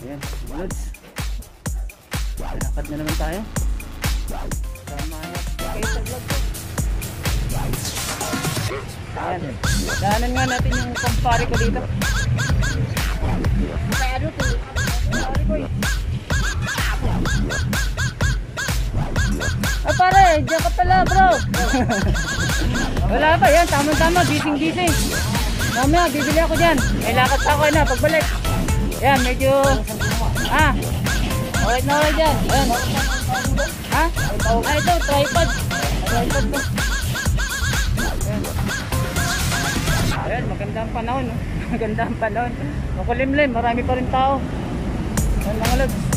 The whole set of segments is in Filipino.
Ayan, lods. Lakad na naman tayo. Sama na kayo sa vlog ko. Ayan, daanan nga natin yung kumpare ko dito. Kumpare ko eh. Ah pare, diyan ka pala bro. Wala pa yan, tama-tama, gising-gising. Mamaya, bibili ako dyan. May lakad pa ako na, pagbalik. Ayan, medyo alright na alright dyan. Ayan. Ha? Ito, tripod. Tripod ko. Ayan, magandang panahon. Magandang panahon. Makulimlim, marami pa rin tao. Ayan mga lods.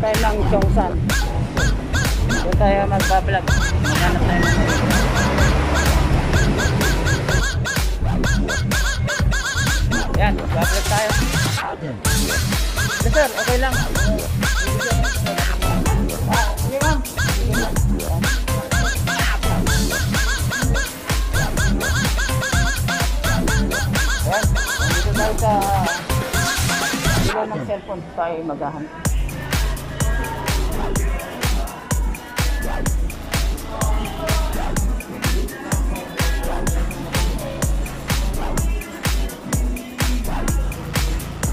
Tayo lang Chongsan. Doon tayo magbablog. Maghanap tayo ng yan, magbablog tayo. Sir, okay lang. Sige ma'am. Yan, dito tayo sa ilaw ng cellphone tayo maghahanap.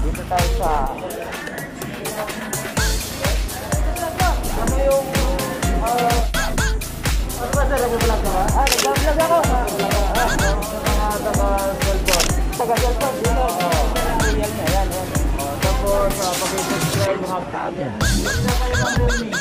Dito tayo sa ano yung ano ba sir, nag-vlog ka ba? Nag-vlog ako. Taga-cellphone dito. Yan niya, yan. Tapos pag-subscribe mo hapta. Dito kayo ng roomie.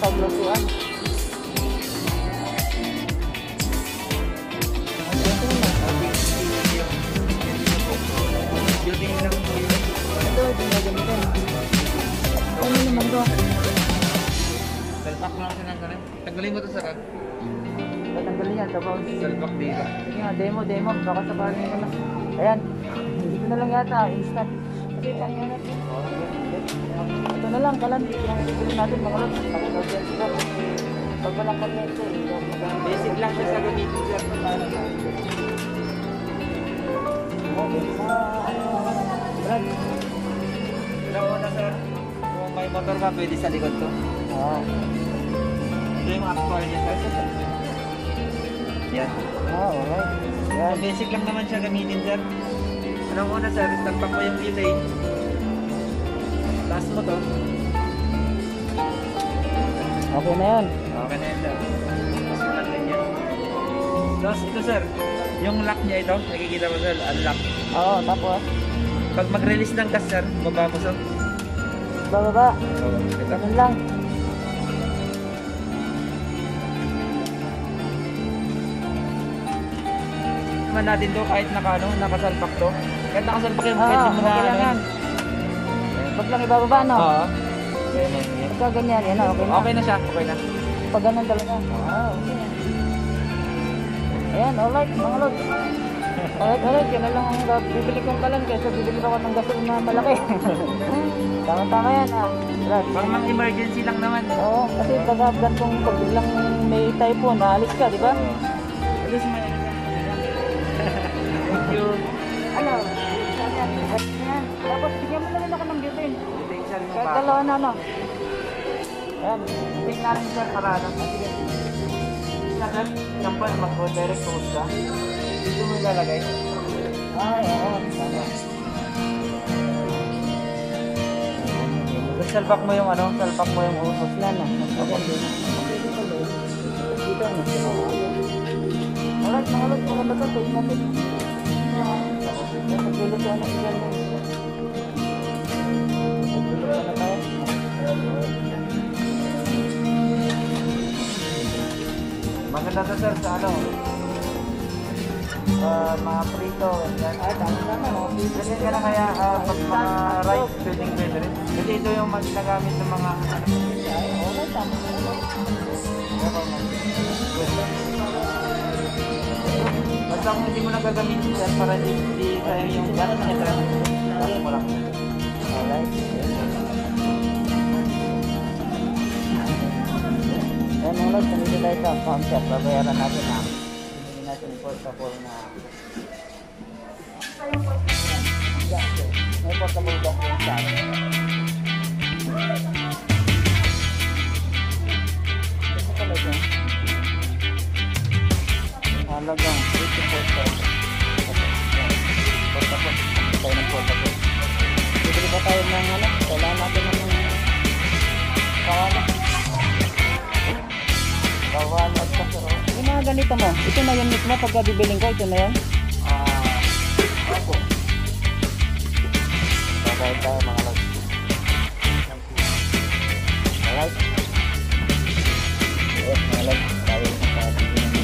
Paglutuan. Building lang po yun. Ito, ginagamitan. Ano naman to? Salpak lang siya ng ganun. Tanggalin mo to sir. Tatanggalin yan, sabaw. Salbak dito. Sige nga, demo. Baka sabahin ko na. Ayan. Dito na lang yata, instant. Kasi kanya natin. Ito na lang, kalan. Yung bibili natin mga lods. Pag walang kuryente. Basic lang siya sa gamitin sir. Brad. Alam mo na sir, kung may motor ka, pwede sa likod to. Oo. Ito yung actual niya sir. Yan. Alright. Yan. Basic lang naman siya gamitin sir. Alam mo na sir, tampak mo yung butane. Taas mo to. Okay na yan. Okay na yan sir. Taas mo lang din yan. Tapos ito sir, yung lock niya ito, nakikita mo sir, unlock. Oo, tapos. Pag mag-release ng gas sir, baba mo sir. Bababa. Oo, ito. Ganun lang. Naman natin to kahit nakasalpak to. Kahit nakasalpak yun, pwede mo na okay lang yan. Pag lang ibababa, no? Oo. Pagka ganyan, yan, okay na. Okay na siya, okay na. Pag ganun talaga. Okay. Ayan, alright, mga lods. Alright, yan na lang ang bibili kong kalan kaysa bibili ako ng gasol na malaki. Tama-tama yan, Brad. Pang mga emergency lang naman. Oo, kasi pag kung pag biglang may typhoon, naalis ka, di ba? At least may thank you. Ano? Yan. Tapos bigyan mo na rin ako ng butane. Detention mo Kahit pa. dalawa na, no? Ayan, tingnan natin sir para ano. Sige. Sir, sample mag-direct post ka. Dito mo ilalagay. Ay, oo. Tama. Salpak mo yung ano, salpak mo yung Mas yan, no? Mas maganda. Dito, alright, mga lods, maganda to. Pwede natin. Nagpilot yan na ilan mo. Nagpilot na tayo. maganda to sir sa ano. Mga prito, yan. Ay, tama-tama, no? Ganyan ka na kaya pag mga rice pwedeng pwede rin. Kasi ito yung mas nagamit ng mga ano. Ay, alright, tama. Basta kung hindi mo na gagamitin sir para hindi tayo yung gas niya sir. Gas mo lang. Alright. Ayan mga lods, nandito tayo sa counter. Babayaran natin na. Hindi natin portable na. Gas. May portable gas yung sa atin. Ito pala ito. Halagang 84,000. Portable. Tayo ng portable. Bibili pa tayo ng ano? Kailangan natin ng kawalan. Kawalan at kasero. Yung mga ganito mo, ito na yun mismo pagka bibiling ko, ito na yan? Ako. Babayad tayo mga lods. Alright. Yes, mga lods. Tayo yung nakabili ng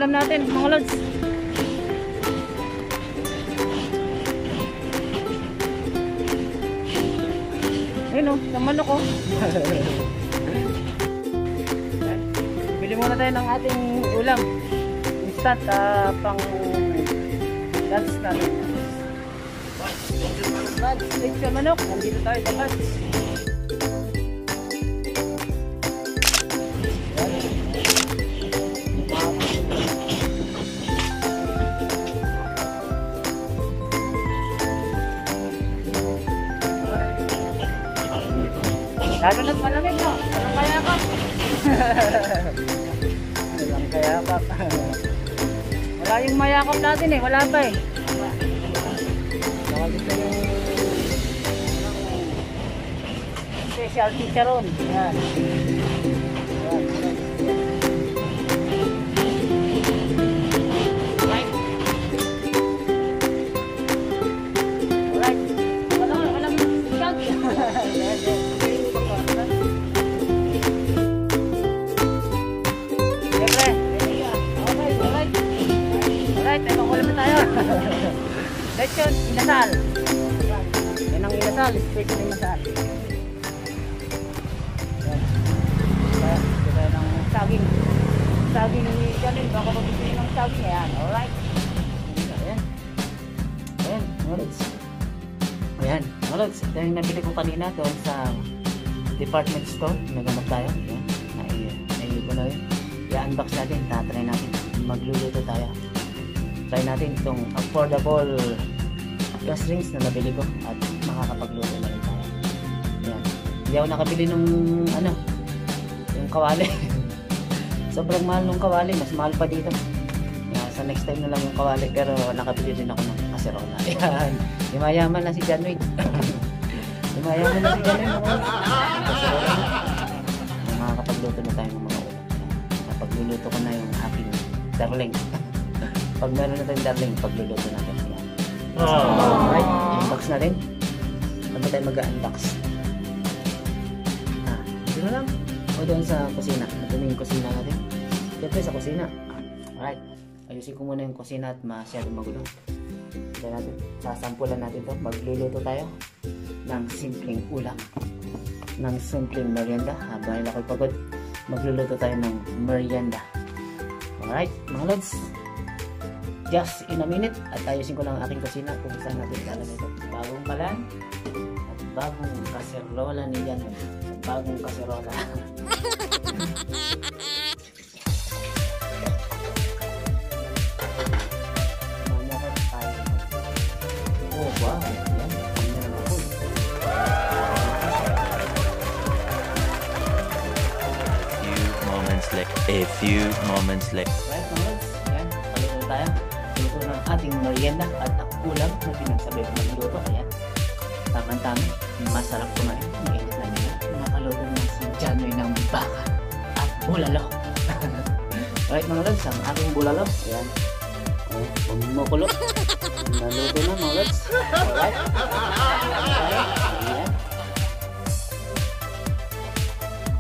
natin mga lods. Ayun o, sa manok o. Bili muna tayo ng ating ulam. Instant, pang That's coming. Buds, lechon manok. Nandito tayo sa buds. Lalo na't malamig, no? Walang kayakap. Walang kayakap. Wala yung mayakap natin eh. Wala pa eh. Nakalit na yung special chicharon. Yan. Right. Alright. Walang shot. Alright, may pangulam na tayo. Lechon, inasal. Yan ang inasal, special inasal. Yan. Kaya ng saging. Saging ni Janine, baka magbibili ng saging. Ayan, alright. Ayan. Ayan, mga lods. Ayan, mga lods. Ito yung nabili ko kanina doon sa department store. Nagamot tayo. Ayan, naiwi ko na yun. I-unbox natin, tatry natin. Magluluto tayo. Try natin itong affordable gas rings na nabili ko at makakapagluto na rin tayo. Ayan. Hindi ako nakabili nung ano, yung kawali. Sobrang mahal nung kawali, mas mahal pa dito. Ayan, sa next time na lang yung kawali, pero nakabili din ako ng kaserola. Ayan. Yumayaman na si John Wayne. Yumayaman na si John Wayne. Kaserola na. Makakapagluto na tayo ng mga ulam. Napagluluto ko na yung aking darling. Pag meron na tayong darling, pagluluto natin. Alright, unbox natin. Bago tayo mag-unbox. Dito na lang. O doon sa kusina. Ito na yung kusina natin. Siyempre sa kusina. Alright, ayusin ko muna yung kusina at masyadong magulo. Ito natin. Sasampulan natin to. Magluluto tayo ng simpleng ulam. Ng simpleng merienda. Dahil ako'y pagod, magluluto tayo ng merienda. Alright, mga lods. Just in a minute at ayusin ko lang ang aking kusina kung saan natin lalagay ito. Bagong kalan at bagong kaserola ni Jan. Bagong kaserola. Manyakan tayo. Oh wow, yan. Yan ako. A few moments later. Right, mga lods. Yan, paluto tayo. Ito ng ating merienda at ulam na pinagsabay ko magluto. Ayan, tamang-tama, masarap kumain. Mainit na nila. Nakaluto na si Janoy ng baka at bulalo. Right, mga lods, ang ating bulalo. Ayan, bumukulo. Naluto na, mga lods. Alright, ayan.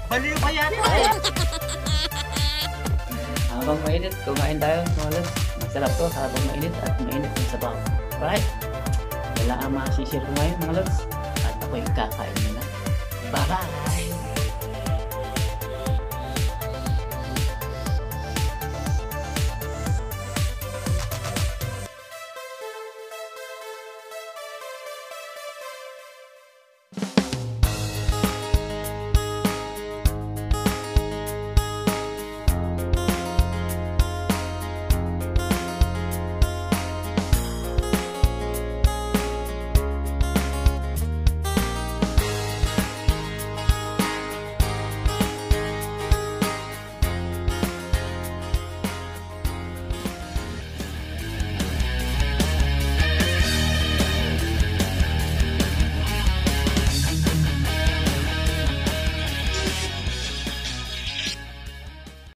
Baliw pa yan! Habang mainit, kumain tayo, mga lods. Masarap to habang mainit at mainit yung sabaw. Alright, wala ang masisir ko ngayon, mga lods. At ako'y kakain nila. Bye-bye!